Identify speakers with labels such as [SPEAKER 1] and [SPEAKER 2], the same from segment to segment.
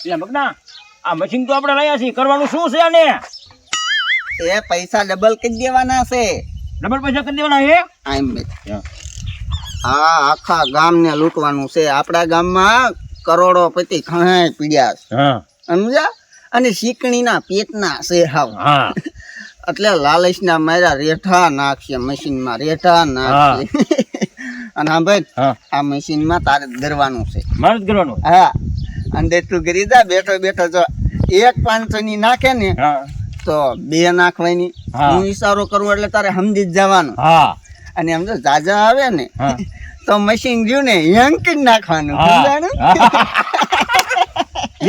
[SPEAKER 1] એટલે મગના આ મશીન તો આપણે લાયા છીએ, કરવાનું શું છે આને?
[SPEAKER 2] એ પૈસા ડબલ કરી દેવાના છે.
[SPEAKER 1] ડબલ પૈસા કરી દેવાના હે?
[SPEAKER 2] હા, આખા ગામને લૂંટવાનું છે. આપણા ગામમાં કરોડોપતિ ઘણા પીડ્યા છે, સમજ્યા? અને શીકણીના પેટના છે હાવ. એટલે લાલચના માર્યા રેઠા નાખશે મશીનમાં, રેઠા નાખશે. અને હા ભાઈ, આ મશીનમાં તારે ધરવાનું છે.
[SPEAKER 1] મારે જ કરવાનું?
[SPEAKER 2] હા. અને તું કરી જા બેઠો બેઠો, જો 1 500 ની નાખે ને તો 2 નાખવાની. હું ઈશારો કરું એટલે તારે સમજી જ જવાનું. અને એમ જો જાજા આવે ને તો મશીન રહ્યું ને યંક જ નાખવાનું.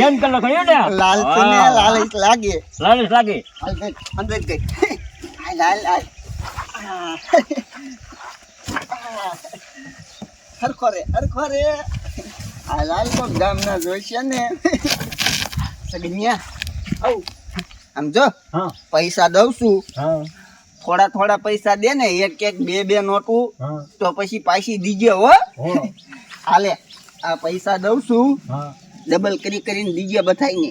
[SPEAKER 1] યંક લખાય ને,
[SPEAKER 2] લાલચ ને લાલચ લાગે.
[SPEAKER 1] લાલચ લાગે.
[SPEAKER 2] અંદર ગઈ. હાલ હરખો રે. આ લાલ તો ગામના જોઈશે ને. સગન્યા આવ આમ જો પૈસા દઉં છું, થોડા પૈસા દે ને, 1 2 નોટું તો પછી પાછી દીજે હો. હાલે આ પૈસા દઉં છું, ડબલ કરીને દીજે બધાઈને.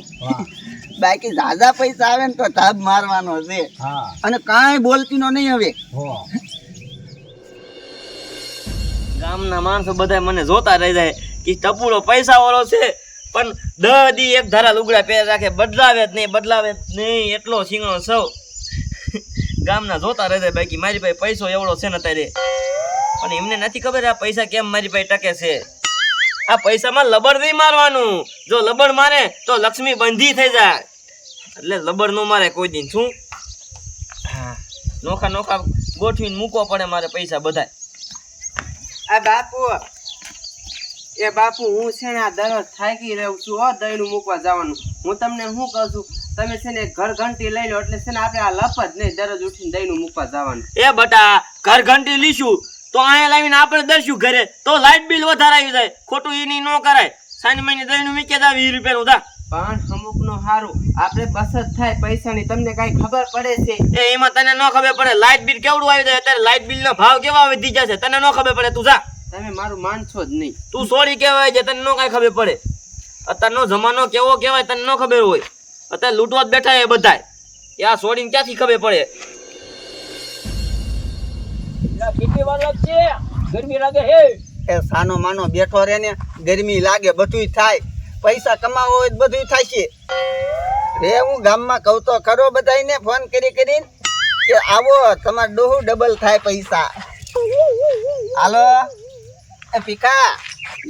[SPEAKER 2] બાકી ઝાઝા પૈસા આવે ને તો ધાબ મારવાનો છે. અને કાંઈ બોલતી નો નહીં હવે.
[SPEAKER 3] ગામના માણસો બધા મને જોતા રહી જાય કે ટપુડો પૈસા વાળો છે, પણ 10 દી એક ધારા લુગડા પહેર રાખે, બદલાવે જ નહીં. એટલો સિંગણો સૌ ગામના જોતા રહી જાય. બાકી મારી પાસે પૈસો એવડો છે ને અત્યારે, પણ એમને નથી ખબર આ પૈસા કેમ મારી પાસે ટકે છે. આ પૈસામાં લબડ નહીં મારવાનું. જો લબડ મારે તો લક્ષ્મી બંધી થઈ જાય. એટલે લબડ નો મારે કોઈ દિન. શું નોખા ગોઠવીને મૂકવા પડે મારે પૈસા બધા.
[SPEAKER 4] બાપુ હું છે ને આ દરરોજ થાકી રહ્યો છું હો, દહીંનું મૂકવા જવાનું. હું તમને શું કહું છું, તમે છે ને ઘર ઘંટી લઈ લો, એટલે છે ને આપણે આ લપ જ નહીં દરરોજ ઉઠીને દહીંનું મૂકવા જવાનું.
[SPEAKER 3] એ બટા, ઘર ઘંટી લીશું તો અહીંયા લાવીને આપણે દર્શું ઘરે, તો લાઇટ બિલ વધારે આવી જાય. ખોટું એની ન કરાય. સાની મહિને દહીંનું મૂકી દા 20 રૂપિયાનું દા.
[SPEAKER 4] પણ અમુક નું સારું આપણે બચત થાય પૈસાની. તમને કઈ ખબર પડે છે?
[SPEAKER 3] એ એમાં તને ન ખબર પડે. લાઇટ બિલ કેવડું આવી જાય અત્યારે, લાઇટ બિલ નો ભાવ કેવા વધી જશે, તને ન ખબર પડે. તું જા.
[SPEAKER 4] તમે મારું માનશો જ નહીં.
[SPEAKER 3] તું સોરી કહેવાય છે, તને ન કઈ ખબર પડે. અત્યારનો જમાનો કેવો કહેવાય તને ન ખબર હોય. અત્યારે લૂંટવા જ બેઠા એ બધા. યા સોડીને ક્યાંથી ખબર પડે?
[SPEAKER 1] કેટલી વાર લાગશે? ગરમી લાગે હે.
[SPEAKER 2] એ સાનો માનો બેઠો રે ને, ગરમી લાગે, બધુંય થાય. પૈસા કમાવો હોય બધુંય થાય છે રે. હું ગામમાં કહું તો ખરો બધાને ફોન કરીને કે આવો તમારે ડોહું ડબલ થાય પૈસા. હાલો એ ભીખા,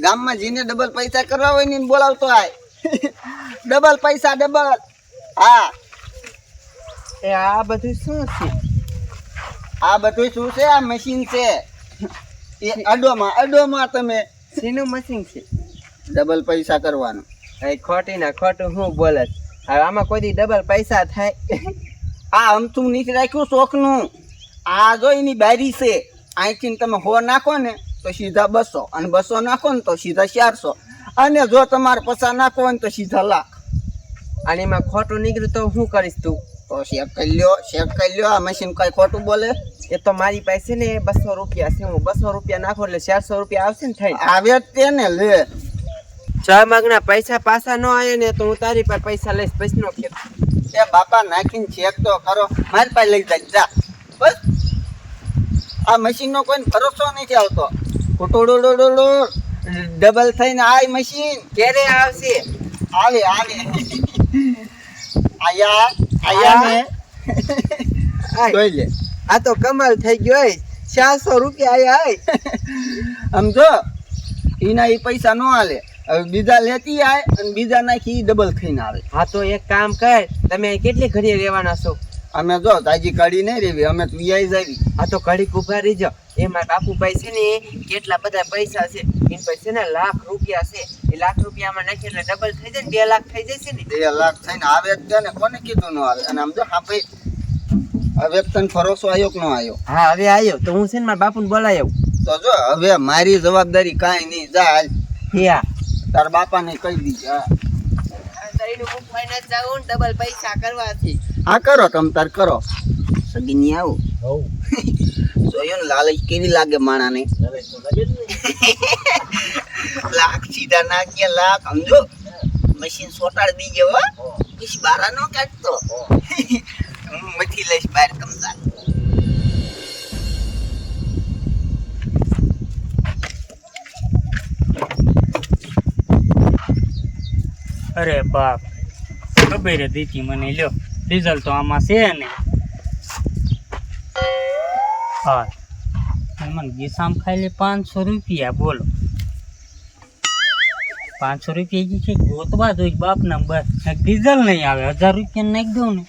[SPEAKER 2] ગામમાં જીને ડબલ પૈસા કરવા હોય ને બોલાવતો આય. ડબલ પૈસા ડબલ. હા,
[SPEAKER 4] એ આ બધું શું છે?
[SPEAKER 2] આ બધું શું છે? આ મશીન છે. એ અડોમાં તમે
[SPEAKER 4] શીનું મશીન છે?
[SPEAKER 2] ડબલ પૈસા કરવાનું.
[SPEAKER 4] ખોટું હું બોલે. હવે આમાં કોઈ દી ડબલ પૈસા થાય?
[SPEAKER 2] આ અમથું નીચે રાખ્યું શોખનું. આ જો એની બારી છે. અહીંથી તમે 100 નાખો ને તો સીધા 200, અને 200 નાખો ને તો સીધા 400, અને જો તમારે 50 નાખો ને તો સીધા 1,00,000.
[SPEAKER 4] અને એમાં ખોટું નીકળ્યું તો શું કરીશ તું?
[SPEAKER 2] તો ચેક કરી લ્યો. આ મશીન કઈ ખોટું બોલે?
[SPEAKER 4] એ તો મારી પાસે ને 200 રૂપિયા છે. હું 200 રૂપિયા નાખો એટલે 400 રૂપિયા આવશે ને થઈ.
[SPEAKER 2] આવે જ તે ને લે.
[SPEAKER 4] 6 માગના પૈસા પાછા ન આવે ને તો હું તારી પાસે પૈસા લઈશ. પછી નો કે
[SPEAKER 2] એ બાપા નાખીને ચેક તો કરો. મારી પાસે લઈ જા બસ. આ મશીનનો કોઈ ભરોસો નથી આવતો. ડબલ થઈને આ મશીન
[SPEAKER 4] ક્યારે આવશે?
[SPEAKER 2] આવે આયા ને જોઈ લે.
[SPEAKER 4] આ તો કમાલ થઈ ગયો. 400 રૂપિયા આયા.
[SPEAKER 2] સમજો, એના એ પૈસા ન હાલે. હવે બીજા લેતી આય અને બીજા નાખી ડબલ થઈને આવે.
[SPEAKER 4] હા તો એક કામ કર, તમે કેટલી ઘડી રહેવાના છો?
[SPEAKER 2] અમે જો તાજી કાઢી નહીં રેવી, અમે તો વીઆઈ જાવી.
[SPEAKER 4] આ તો ઘડીક ઉભા રહી જાઓ. એમાં બાપુભાઈ છે ને કેટલા બધા પૈસા છે, એની પાસે ને લાખ રૂપિયા છે. એ લાખ રૂપિયામાં નાખી એટલે ડબલ થઈ જાય ને 2 લાખ થઈ જશે ને.
[SPEAKER 2] 2 લાખ થઈને આવે જ ને. કોને કીધું ન આવે? અને આમ જો હા ભાઈ, હવે તને ભરોસો આવ્યો કે ન આવ્યો?
[SPEAKER 4] હા હવે આવ્યો. તો હું છે ને મારા બાપુને બોલાયો.
[SPEAKER 2] તો જો હવે મારી જવાબદારી કાંઈ નહીં. જા હાલ.
[SPEAKER 4] હા,
[SPEAKER 2] તાર બાપાને કહી દીજે.
[SPEAKER 4] ડબલ પૈસા કરવાથી.
[SPEAKER 2] હા કરો, તમ તાર કરો. સગીની આવો. જોયો ને લાલચ કેવી લાગે માણાને. લાખ સીધા નાખ્યા, લાખ સમજો. મશીન સોટાડી દીજો હો ઈશ બારા નો કાઢતો હું મથી લઈશ બહાર કમતા
[SPEAKER 5] અરે બાપ ખબર જ હતી મને લ્યો ડીઝલ તો આમાં છે ને હા મને ગીસામ ખાઈ લે 500 રૂપિયા બોલો 500 રૂપિયા જે છે ગોતવા જોઈએ બાપના બસ ડીઝલ નહીં આવે 1000 રૂપિયા નાખી દઉં ને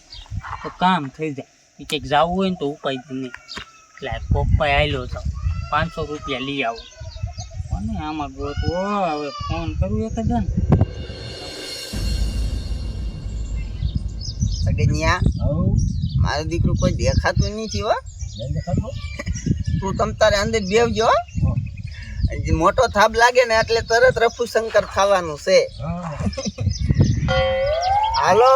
[SPEAKER 5] તો કામ થઈ જાય કંઈક જવું હોય ને તો ઉપાય નહીં એટલે પપ્પા આવેલો છો 500 રૂપિયા લઈ આવો અને આમાં ગોતવો હવે ફોન કરું એક જ ને
[SPEAKER 2] સગનિયા મારો દીકરો કોઈ દેખાતું નથી હો તું તમ તારે અંદર બેવજો મોટો થાબ લાગે ને એટલે તરત રફુ શંકર ખાવાનું છે હાલો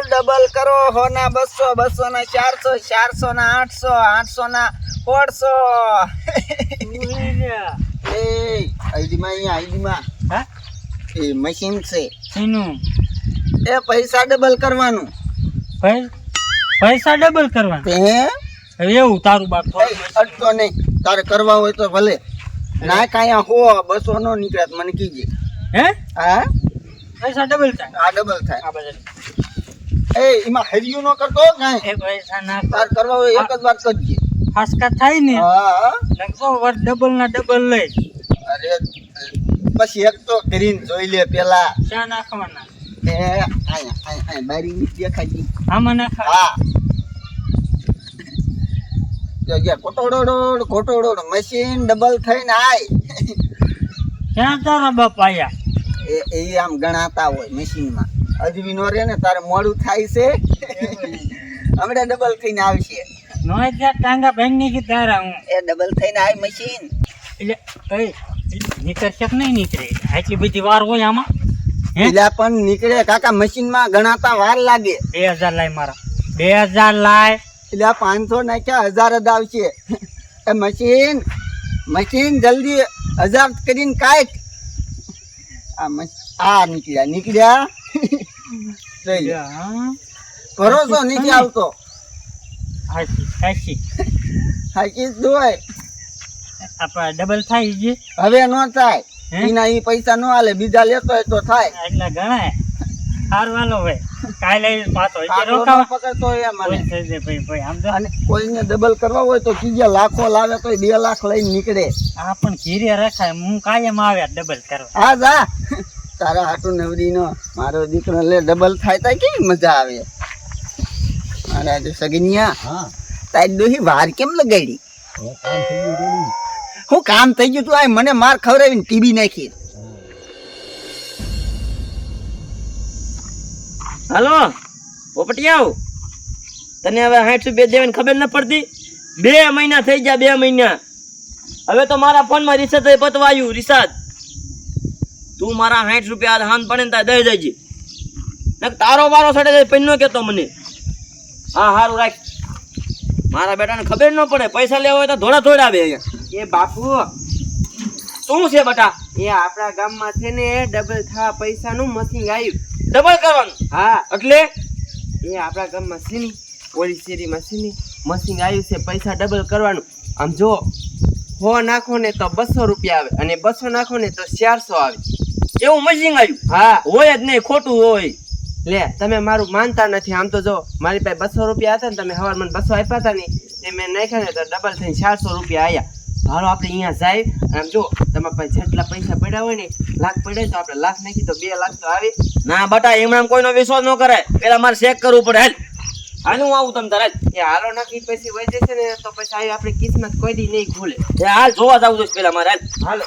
[SPEAKER 2] ડબલ કરો હોના 200 200 ના 400 400 ના 800 800 ના 400 એ આઈડીમાં
[SPEAKER 5] હા
[SPEAKER 2] એ મશીન છે
[SPEAKER 5] એનું
[SPEAKER 2] એ પૈસા ડબલ કરવાનું
[SPEAKER 5] પૈસા ડબલ કરવાના
[SPEAKER 2] તે
[SPEAKER 5] હવે એવું તારું બાપ
[SPEAKER 2] અટતો નહીં તારે કરવા હોય તો ભલે ના કાંઈ હો 200 નો નીકળે મને કીજે
[SPEAKER 5] હે
[SPEAKER 2] હા
[SPEAKER 5] પૈસા ડબલ થાય
[SPEAKER 2] આ ડબલ થાય
[SPEAKER 5] આ બધા
[SPEAKER 2] એ એમાં હરિયું નો કરતો કાંઈ
[SPEAKER 5] એક પૈસા ના
[SPEAKER 2] તાર કરવા હોય એક જ વાર કરજે
[SPEAKER 5] હાસકા થાય ને
[SPEAKER 2] હા
[SPEAKER 5] લગતો વાર ડબલ ના ડબલ લઈ
[SPEAKER 2] અરે પછી એક તો કરીને જોઈ લે પેલા
[SPEAKER 5] શા નાખવાના
[SPEAKER 2] એ આયા બારી ની દેખાય
[SPEAKER 5] આમાં નાખવા
[SPEAKER 2] હા જો કોટોડો મશીન ડબલ થઈને આય
[SPEAKER 5] ક્યાં તારા બાપ આયા
[SPEAKER 2] એ આમ ગણાતા હોય મશીનમાં અજવી નો રે ને તારે મોડું થાય છે હમણાં ડબલ થઈને આવશે
[SPEAKER 5] નો ત્યાં ટાંગા ભાંગી કે તારા હું
[SPEAKER 2] એ ડબલ થઈને આય મશીન
[SPEAKER 5] એટલે એ નીકળશે કે નહીં નીકળે આટલી બધી વાર હોય આમાં
[SPEAKER 2] પેલા પણ નીકળે કાકા મશીનમાં ગણાતા વાર લાગે
[SPEAKER 5] 2000 લાય મારા 2000 લાય
[SPEAKER 2] એટલે 500 નાખ્યા 1000 જ આવશે એ મશીન જલ્દી 1000 કરીને કાઢ આ નીકળ્યા જોઈ લે. ભરોસો નથી આવતો
[SPEAKER 5] હાચી
[SPEAKER 2] હાકી દોય
[SPEAKER 5] આપણે ડબલ થાય છે
[SPEAKER 2] હવે નો થાય
[SPEAKER 5] હે?
[SPEAKER 2] એના ઈ પૈસા નો હાલે બીજા લેતો હોય તો થાય
[SPEAKER 5] એટલે ગણાય હારવાલો ભાઈ કાલે પાછો
[SPEAKER 2] કાઢો ન
[SPEAKER 5] રોકાવા
[SPEAKER 2] પકડતો હોય મને
[SPEAKER 5] કોઈ થઈ જાય ભાઈ આમ તો
[SPEAKER 2] અને કોઈને ડબલ કરવા હોય તો કીજે લાખો લાવે તો 2 લાખ લઈને નીકળે
[SPEAKER 5] આ પણ ઘીરે રખાય હું કાયમ આવ્યા ડબલ કરવા
[SPEAKER 2] હા જા તારા હાટુ નવરી નો મારો દીકરો લે ડબલ થાય તા કેવી મજા આવે મારા જો સગનિયા તારી દોહી વાર કેમ લગાડી હું કામ થઈ ગયું તું આ મને માર ખવડાવીને ટીબી નાખી
[SPEAKER 3] હાલો પોપટિયાઓ તને હવે 60 રૂપિયા દેવાની ખબર ન પડતી 2 મહિના થઈ ગયા 2 મહિના હવે તો મારા ફોનમાં રિચાર્જ પતવાયું રિચાર્જ તું મારા 60 રૂપિયા હાન પડે ને તાર દઈ દેજે નક તારો વારો સડે જાય પૈનો કેતો મને હા હારું રાખ મારા બેટાને ખબર ન પડે પૈસા લેવા હોય તો ધોળા આવે અહીંયા
[SPEAKER 4] એ બાપુ
[SPEAKER 3] શું છે બેટા
[SPEAKER 4] એ આપણા ગામમાં છે ને ડબલ થવા પૈસાનું મશીન આવ્યું
[SPEAKER 3] ડબલ કરવાનું
[SPEAKER 4] હા
[SPEAKER 3] એટલે
[SPEAKER 4] એ આપણા ગામમાં છે ને ઓલી શેરીમાં છે ને મશીન આવ્યું છે પૈસા ડબલ કરવાનું આમ જો 100 નાખો ને તો 200 રૂપિયા આવે અને 200 નાખો ને તો 400 આવે
[SPEAKER 3] એવું મશીન આવ્યું
[SPEAKER 4] હા
[SPEAKER 3] હોય જ નહીં ખોટું હોય
[SPEAKER 4] લે તમે મારું માનતા નથી આમ તો જો મારી પાસે 200 રૂપિયા હતા ને તમે હવાર મને 200 આપ્યા હતા ને તે મેં નાખ્યા ને તો ડબલ થઈને 400 રૂપિયા આવ્યા હાલો આપણે અહીંયા જાય આમ જો તમારા પાસે જેટલા પૈસા પડ્યા હોય ને લાખ પડે તો આપણે લાખ નાખી તો 2 લાખ તો આવે
[SPEAKER 3] ના બટા એમણામ કોઈનો વિશ્વાસ ન કરાય પેલા મારે ચેક કરવું પડે હાલ હું આવું તમ તારે
[SPEAKER 4] એ હાલો નાખી પછી વહી જશે ને તો પછી આવી આપણી કિસ્મત કોઈ દી નહીં ખુલે
[SPEAKER 3] હાલ જોવા જાવ તો પેલા મારે
[SPEAKER 4] હાલો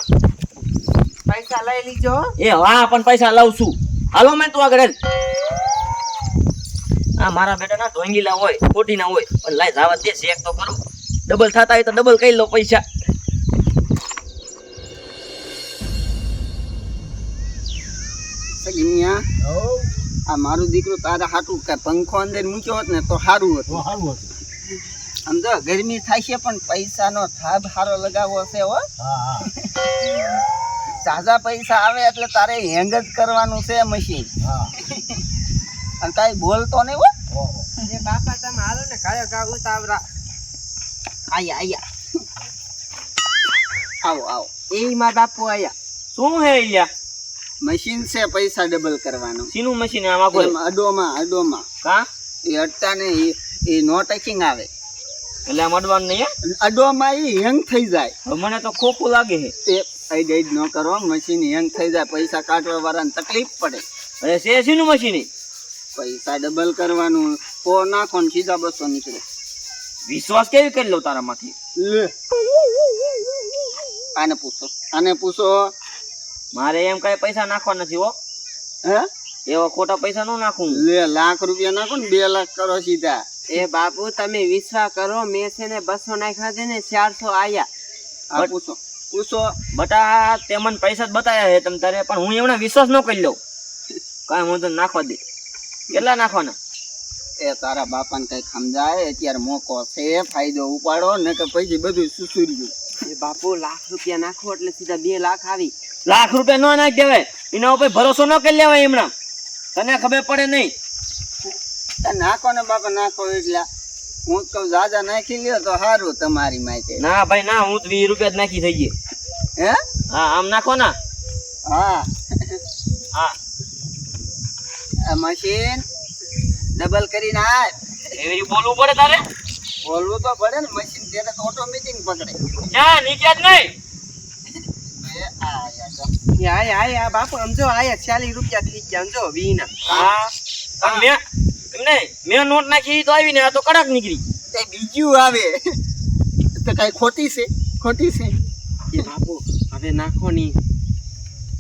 [SPEAKER 4] પૈસા લઈ લીજો હો.
[SPEAKER 3] એ હા પણ પૈસા લાવ છું હાલો મેં તું આગળ આ મારા બેટા ના ઢોંગીલા હોય ખોટી ના હોય પણ લાય જાવા દે ચેક તો કરું ડબલ થતા હોય તો ડબલ કરી લો પૈસા
[SPEAKER 2] સગનિયા આ મારું દીકરો તારા હાટું કે પંખો અંદર મૂક્યો હોત ને તો સારું હતું આમ જો ગરમી થાય છે પણ પૈસાનો થાબ સારો લગાવવો છે હો ઝાઝા પૈસા આવે એટલે તારે હેંગ જ કરવાનું છે મશીન. અને કાંઈ બોલતો નહીં હો.
[SPEAKER 4] એ બાપા તમે હાલો ને ઘરે કાં ઉતાવળા.
[SPEAKER 2] આયા આવો આવો.
[SPEAKER 4] એ મારા બાપુ આયા.
[SPEAKER 3] શું હે લ્યા?
[SPEAKER 2] મશીન છે પૈસા ડબલ કરવાનું.
[SPEAKER 3] શીનું મશીન આમાં કોઈ
[SPEAKER 2] એમ અડોમાં
[SPEAKER 3] કા
[SPEAKER 2] એ અડતા ને એ નો ટચિંગ આવે.
[SPEAKER 3] એટલે આમ અડવાનું નહીં હે?
[SPEAKER 2] અડોમાં એ હેંગ થઈ જાય.
[SPEAKER 3] હવે મને તો ખોખું લાગે છે.
[SPEAKER 2] એ આઈડ ન કરો, મશીન હેંગ થઈ જાય, પૈસા કાઢવા વાળાને તકલીફ પડે.
[SPEAKER 3] અરે છે શીનું મશીન?
[SPEAKER 2] પૈસા ડબલ કરવાનું, પો નાખો ને સીધા 200 નીકળે.
[SPEAKER 3] વિશ્વાસ કેવી કરી લઉં તારામાંથી?
[SPEAKER 2] લે આને પૂછો.
[SPEAKER 3] મારે એમ કઈ પૈસા નાખવા નથી હો.
[SPEAKER 2] હે
[SPEAKER 3] એવા ખોટા પૈસા ન નાખું.
[SPEAKER 2] લે લાખ રૂપિયા નાખો ને 2 લાખ કરો સીધા.
[SPEAKER 4] એ બાપુ તમે વિશ્વાસ કરો, મેં છે ને 200 નાખ્યા છે ને 400 આયા.
[SPEAKER 2] આ પૂછો.
[SPEAKER 3] બટા તે મને પૈસા જ બતાવ્યા છે તમ તારે, પણ હું એમને વિશ્વાસ ન કરી લઉં. કાંઈ હું તો નાખવા દે. કેટલા નાખવાના?
[SPEAKER 2] એ તારા બાપાને કઈ સમજાય, અત્યારે મોકો છે, ફાયદો ઉપાડો ને કે પછી બધું સુસુર્યું.
[SPEAKER 4] એ બાપુ લાખ રૂપિયા નાખો એટલે સીધા 2 લાખ આવી.
[SPEAKER 3] લાખ રૂપિયા ન નાખી દેવાય, એના ઉપર ભરોસો ન કરી લેવાય એમના. તને ખબર પડે નહીં.
[SPEAKER 2] નાખો ને બાપા નાખો. એટલે હું જ કહું જાજા નાખી લ્યો તો સારું તમારી માટે.
[SPEAKER 3] ના ભાઈ ના, હું તો 20 રૂપિયા જ નાખી થઈ ગઈ.
[SPEAKER 2] હે
[SPEAKER 3] હા આમ નાખો ના.
[SPEAKER 2] હા
[SPEAKER 3] હા
[SPEAKER 2] આ મશીન ડબલ કરીને આય.
[SPEAKER 3] એવી રીતે બોલવું પડે તારે.
[SPEAKER 2] બોલવું તો પડે ને, મશીન ત્યારે તો ઓટોમેટિક પકડે.
[SPEAKER 3] ક્યાં નીકળ્યા જ નહીં.
[SPEAKER 2] એ આયા જો.
[SPEAKER 4] એ આયા બાપુ સમજો આયા 40 રૂપિયા થઈ ગયા સમજો 20 ના.
[SPEAKER 3] હા પણ મેં નોટ નાખી તો આવી ને આ તો કડક નીકળી.
[SPEAKER 2] તે બીજું આવે તો કઈ ખોટી છે.
[SPEAKER 4] એ બાપુ હવે નાખો ની.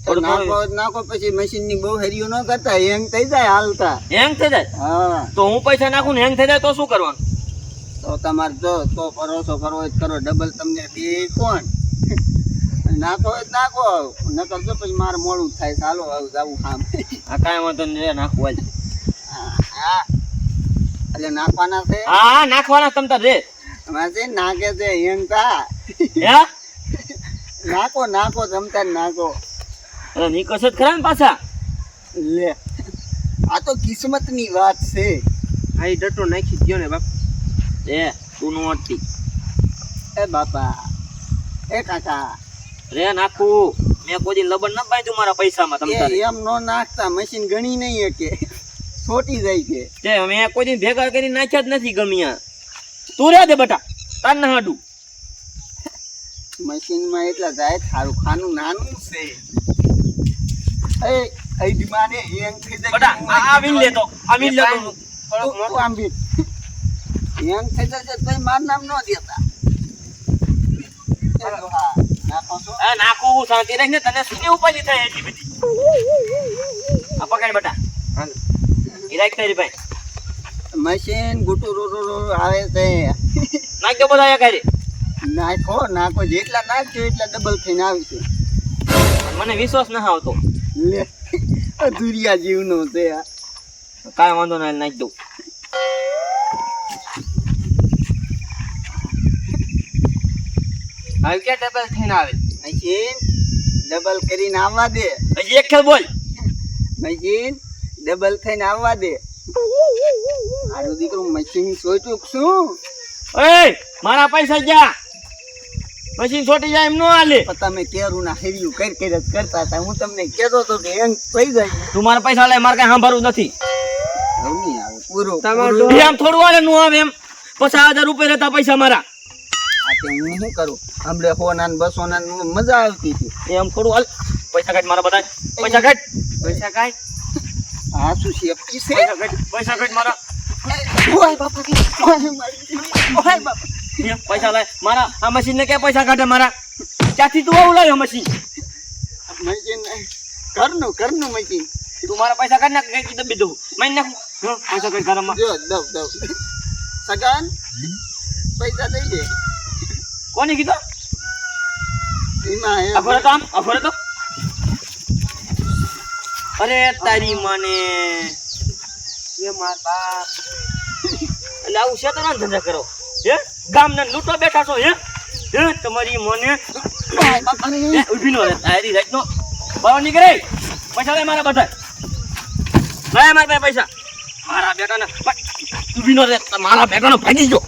[SPEAKER 2] તો નાખો પછી મશીન ની બહુ હેરીઓ ન કરતા, હેંગ થઈ જાય હાલતા.
[SPEAKER 3] હેંગ થઈ જાય
[SPEAKER 2] હા
[SPEAKER 3] તો હું પૈસા નાખું ને હેંગ થઈ જાય તો શું કરવાનું?
[SPEAKER 2] તો તમારે જો તો ભરોસો કરવો હોય તો કરો, ડબલ તમને દે કોણ? નાખો હોય તો નાખો, નકર જો પછી મારે મોડું થાય. ચાલો હવે જાવું કામ.
[SPEAKER 3] આ કાંઈ વાંધો નહીં, નાખવું હાલ.
[SPEAKER 2] હા એટલે નાખવાના છે.
[SPEAKER 3] હા નાખવાના તમ તાર રે.
[SPEAKER 2] એમાં છે નાખે છે હેંગ તા.
[SPEAKER 3] હે
[SPEAKER 2] નાખો તમતાર નાખો.
[SPEAKER 3] અરે નીકળશે જ ખરા ને પાછા.
[SPEAKER 2] લે આ તો કિસ્મત ની વાત છે.
[SPEAKER 4] આ ડટો નાખી દયો ને બાપુ.
[SPEAKER 3] એ તું નો અટતી.
[SPEAKER 2] એ બાપા એ કાકા
[SPEAKER 3] રે નાખું. મેં કોઈ દી લબન ન બાંધ્યું મારા પૈસામાં તમ તારે.
[SPEAKER 2] એમ નો નાખતા, મશીન ગણી નહીં કે છોટી જાય છે.
[SPEAKER 3] તે મેં કોઈ દી ભેગા કરી નાખ્યા જ નથી ગમ્યા. તું રે દે બટા, તાર ના હાડું.
[SPEAKER 2] મશીન માં એટલા જાય, થારું ખાનું નાનું છે. એ આઈડી ને હેંગ થઈ જાય.
[SPEAKER 3] બટા આ વિન લેતો, આ વિન લેતો.
[SPEAKER 2] તું આમ બી હેંગ થઈ જાય તો માર નામ ન દેતા. એ તો હા નાખો છો.
[SPEAKER 3] આ નાખું શાંતિ રાખને, તને શું ઉપાધિ થાય એટલી બધી. આ પકડ બટા. હાલ ગિરાક તારી ભાઈ.
[SPEAKER 2] મશીન ગુટુ આવે છે.
[SPEAKER 3] નાખ દો બધા એકારે.
[SPEAKER 2] નાખો જેટલા નાખજો એટલા ડબલ થઈને આવશે.
[SPEAKER 3] મને વિશ્વાસ ના આવતો.
[SPEAKER 2] લે અધુરિયા જીવનો છે આ.
[SPEAKER 3] કાંઈ વાંધો ના, નાખી દઉં.
[SPEAKER 4] હવે ક્યાં ડબલ થઈને આવે?
[SPEAKER 2] મશીન ડબલ કરીને આવવા દે.
[SPEAKER 3] હજી એક ખેલ બોલ.
[SPEAKER 2] મશીન ડબલ થઈને આવવા દે. મારું દીકરું મશીન સોચ્યું શું?
[SPEAKER 3] એ મારા પૈસા ગયા. મશીન છોટી જાય એમ નો હાલે.
[SPEAKER 2] પણ તમે કેરું ના હેર્યું જ કરતા હતા. હું તમને કહેતો હતો કે હેંગ થઈ જાય.
[SPEAKER 3] તું મારા પૈસા લે, મારે કઈ સાંભળવું નથી.
[SPEAKER 2] હવે નહીં આવે પૂરો.
[SPEAKER 4] તમારો
[SPEAKER 3] એ આમ થોડું હાલે નું આવે એમ. 50,000 રૂપિયા રહેતા પૈસા મારા.
[SPEAKER 2] આ તે હું શું કરું? હમણે 100 ને 200 ને મજા આવતી હતી.
[SPEAKER 3] એ આમ થોડું હાલ. પૈસા કાઢ મારા બધા. પૈસા કાઢ.
[SPEAKER 4] પૈસા કાઢ.
[SPEAKER 2] આ શું સેફટી છે?
[SPEAKER 3] પૈસા કાઢ મારા.
[SPEAKER 2] ઓય બાપા ઓય બાપા.
[SPEAKER 3] પૈસા લાય મારા. આ મશીન ને ક્યાં પૈસા કાઢે મારા? ક્યાંથી તું આવું લાવ્યો મશીન?
[SPEAKER 2] મશીન ઘરનું મશીન.
[SPEAKER 3] તું મારા પૈસા કાઢ નાખ, કઈ દબી દઉં. મારી નાખ. પૈસા કાઢ ઘરમાં.
[SPEAKER 2] જો દવ સગન પૈસા દઈ દે.
[SPEAKER 3] કોને કીધું?
[SPEAKER 2] એમાં
[SPEAKER 3] અફરે તો આમ અફરે તો. અરે તારી માને.
[SPEAKER 4] એ માર બાપ.
[SPEAKER 3] એટલે આવું છે તો ના ધંધા કરો. હે ગામના લૂંટવા બેઠા છો? હે તમારી મને ઉભી નો રહે તારી રાત નો બહાર નીકળે પૈસા લે મારા બધા લાય મારા પાસે પૈસા મારા બેટાને ઊભી નો રે મારા બેટાનો ભાગી ગયો